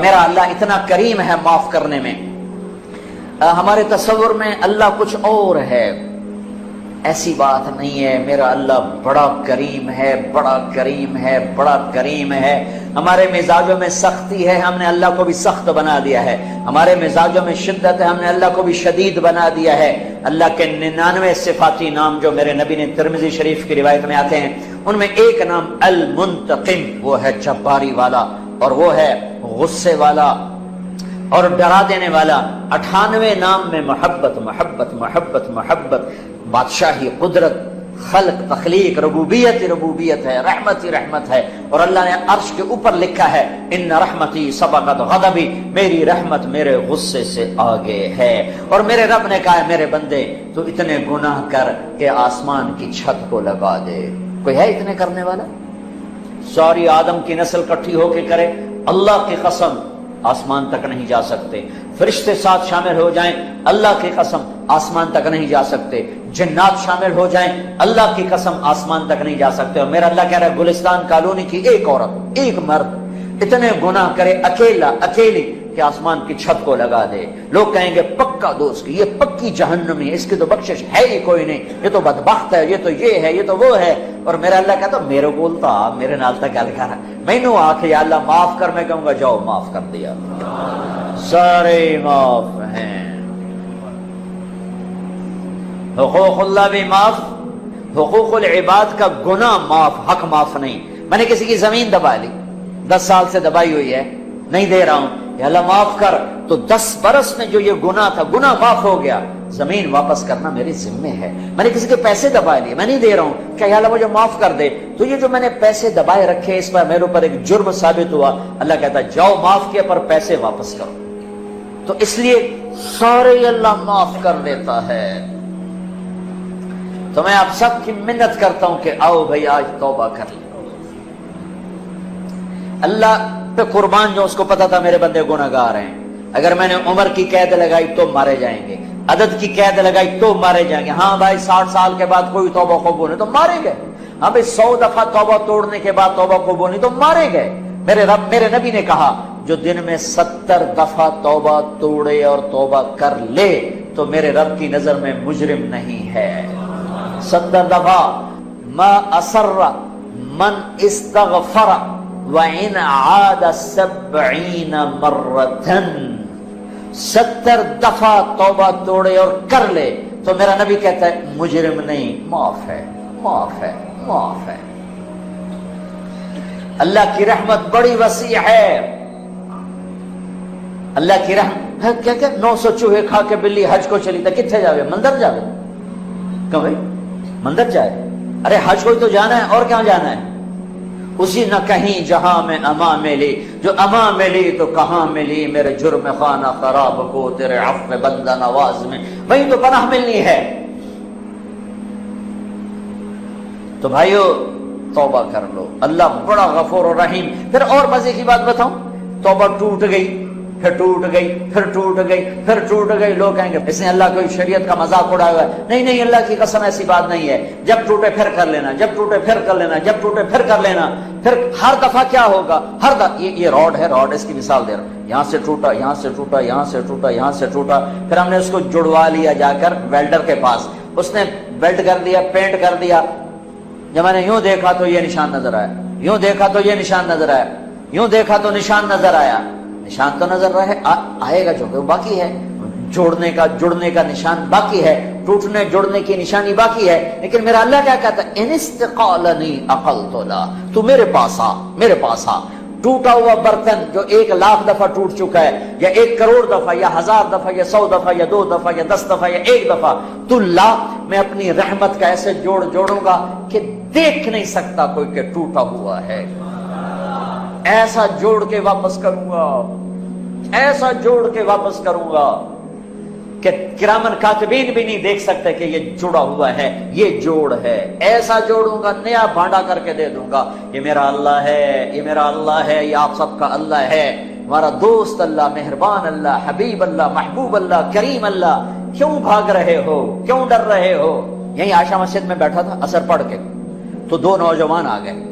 میرا اللہ اتنا کریم ہے معاف کرنے میں. ہمارے تصور میں اللہ کچھ اور ہے، ایسی بات نہیں ہے. میرا اللہ بڑا کریم ہے، بڑا کریم ہے، بڑا کریم ہے. ہمارے مزاجوں میں سختی ہے، ہم نے اللہ کو بھی سخت بنا دیا ہے. ہمارے مزاجوں میں شدت ہے، ہم نے اللہ کو بھی شدید بنا دیا ہے. اللہ کے 99 صفاتی نام جو میرے نبی نے ترمذی شریف کی روایت میں آتے ہیں، ان میں ایک نام المنتقم، وہ ہے جباری والا، اور وہ ہے غصے والا اور ڈرا دینے والا. 98 نام میں محبت محبت محبت محبت، بادشاہی، قدرت، خلق، تخلیق، ربوبیت ربوبیت ہے، رحمت ہی رحمت ہے. اور اللہ نے عرش کے اوپر لکھا ہے ان رحمتی سبقت غضبی، میری رحمت میرے غصے سے آگے ہے. اور میرے رب نے کہا ہے میرے بندے تو اتنے گناہ کر کہ آسمان کی چھت کو لگا دے. کوئی ہے اتنے کرنے والا؟ ساری آدم کی نسل کٹھی ہو کے کرے، اللہ کی قسم آسمان تک نہیں جا سکتے. فرشتے ساتھ شامل ہو جائیں، اللہ کی قسم آسمان تک نہیں جا سکتے. جنات شامل ہو جائیں، اللہ کی قسم آسمان تک نہیں جا سکتے. اور میرا اللہ کہہ رہا ہے گلستان کالونی کی ایک عورت، ایک مرد اتنے گناہ کرے اکیلا اکیلی کہ آسمان کی چھت کو لگا دے. لوگ کہیں گے پکا دوست کی، یہ پکی جہنمی ہے، اس کی تو بخشش ہے ہی کوئی نہیں، یہ تو بدبخت ہے، یہ تو یہ ہے، یہ تو وہ ہے. اور میرا اللہ کہتا میرے بولتا میرے نال تک گل کر مینوں آکھ یا اللہ معاف کر، میں کہوں گا جاؤ معاف کر دیا، سارے معاف ہیں. حقوق اللہ بھی معاف، حقوق العباد کا گناہ معاف، حق معاف نہیں. میں نے کسی کی زمین دبا لی، 10 سال سے دبائی ہوئی ہے، نہیں دے رہا ہوں، یا اللہ معاف کر، تو 10 برس میں جو یہ گناہ تھا گناہ معاف ہو گیا، زمین واپس کرنا میرے ذمے ہے. میں نے کسی کے پیسے دبائے لیے، میں نہیں دے رہا ہوں، کہ یا اللہ مجھے معاف کر دے، تو یہ جو میں نے پیسے دبائے رکھے اس پر میرے اوپر ایک جرم ثابت ہوا. اللہ کہتا ہے جاؤ معاف کیا پر پیسے واپس کرو. تو اس لیے سارے اللہ معاف کر دیتا ہے. تو میں آپ سب کی منت کرتا ہوں کہ آؤ بھائی آج توبہ کر لیں. اللہ پہ قربان جو اس کو پتا تھا میرے بندے گناہگار ہیں. اگر میں نے عمر کی قید لگائی تو مارے جائیں گے، عدد کی قید لگائی تو مارے جائیں گے. ہاں بھائی 60 سال کے بعد کوئی توبہ قبول نہیں تو مارے گئے. ہاں بھائی 100 دفعہ توبہ توڑنے کے بعد توبہ قبول نہیں تو مارے گئے. میرے نبی نے کہا جو دن میں 70 دفعہ توبہ توڑے اور توبہ کر لے تو میرے رب کی نظر میں مجرم نہیں ہے. 70 دفعہ. ما اصر من استغفر وَإِنْ عَادَ 70 مرة، 70 دفعہ توبہ توڑے اور کر لے تو میرا نبی کہتا ہے مجرم نہیں، معاف ہے، معاف ہے، معاف ہے. اللہ کی رحمت بڑی وسیع ہے. اللہ کی رحمت کیا 900 چوہے کھا کے بلی حج کو چلی تھا، کتنے جاوے؟ مندر جاوے؟ کیوں بھائی مندر جائے؟ ارے حج کو تو جانا ہے، اور کہاں جانا ہے؟ اسی نہ کہیں جہاں میں اما ملی، جو اما ملی تو کہاں ملی، میرے جرم خانہ خراب کو تیرے عفو بندہ نواز میں، وہیں تو پناہ ملنی ہے. تو بھائیو توبہ کر لو، اللہ بڑا غفور و رحیم. پھر اور مزے کی بات بتاؤں، توبہ ٹوٹ گئی، پھر ٹوٹ گئی، پھر ٹوٹ گئی، پھر ٹوٹ گئی. لوگ کہیں گے اس نے اللہ کو شریعت کا مذاق اڑایا ہوا ہے. نہیں نہیں، اللہ کی قسم ایسی بات نہیں ہے. جب ٹوٹے پھر کر لینا، جب ٹوٹے پھر کر لینا، جب ٹوٹے پھر کر لینا. پھر ہر دفعہ کیا ہوگا؟ ہر دفعہ یہ راڈ ہے، راڈ اس کی مثال دے رہا ہوں، یہاں سے ٹوٹا، یہاں سے ٹوٹا، یہاں سے ٹوٹا، یہاں سے ٹوٹا. پھر ہم نے اس کو جڑوا لیا جا کر ویلڈر کے پاس، اس نے ویلڈ کر دیا، پینٹ کر دیا. جب میں نے یوں دیکھا تو یہ نشان نظر آیا، یوں دیکھا تو یہ نشان نظر آیا، یوں دیکھا تو نشان نظر آیا. نشان تو نظر رہے آئے گا جو کہ باقی ہے، جڑنے کا نشان باقی ہے، ٹوٹنے جڑنے کی نشانی باقی ہے. لیکن میرا اللہ کیا کہتا ہے؟ ان استقالنی عقلت لا، تو میرے پاس آ، میرے پاس آ. ٹوٹا ہوا برتن جو 1,00,000 دفعہ ٹوٹ چکا ہے، یا 1 کروڑ دفعہ، یا 1000 دفعہ، یا 100 دفعہ، یا 2 دفعہ، یا 10 دفعہ، یا 1 دفعہ، تو لا، میں اپنی رحمت کا ایسے جوڑوں گا کہ دیکھ نہیں سکتا کوئی کہ ٹوٹا ہوا ہے. ایسا جوڑ کے واپس کروں گا، ایسا جوڑ کے واپس کروں گا کہ کرامن کاتبین بھی نہیں دیکھ سکتے کہ یہ جڑا ہوا ہے، یہ جوڑ ہے. ایسا جوڑوں گا، نیا بھانڈا کر کے دے دوں گا. یہ میرا اللہ ہے، یہ میرا اللہ ہے، یہ آپ سب کا اللہ ہے، ہمارا دوست اللہ، مہربان اللہ، حبیب اللہ، محبوب اللہ، کریم اللہ. کیوں بھاگ رہے ہو؟ کیوں ڈر رہے ہو؟ یہیں عائشہ مسجد میں بیٹھا تھا عصر پڑھ کے، تو 2 نوجوان آ گئے.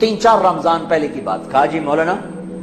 3-4 رمضان پہلے کی بات. کہا جی مولانا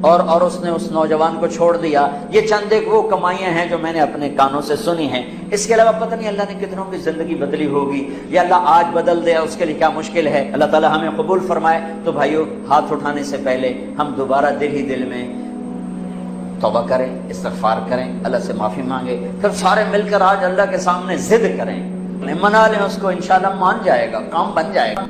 اور اس نے اس نوجوان کو چھوڑ دیا. یہ چند ایک وہ کمائیاں ہیں جو میں نے اپنے کانوں سے سنی ہیں. اس کے علاوہ پتہ نہیں اللہ نے کتنوں کی زندگی بدلی ہوگی, یا اللہ آج بدل دے اس کے لیے کیا مشکل ہے. اللہ تعالیٰ ہمیں قبول فرمائے. تو بھائیو, ہاتھ اٹھانے سے پہلے ہم دوبارہ دل ہی دل میں توبہ کریں, استغفار کریں, اللہ سے معافی مانگے, پھر سارے مل کر آج اللہ کے سامنے ضد کریں, منا لیں اس کو, انشاءاللہ مان جائے گا, کام بن جائے گا.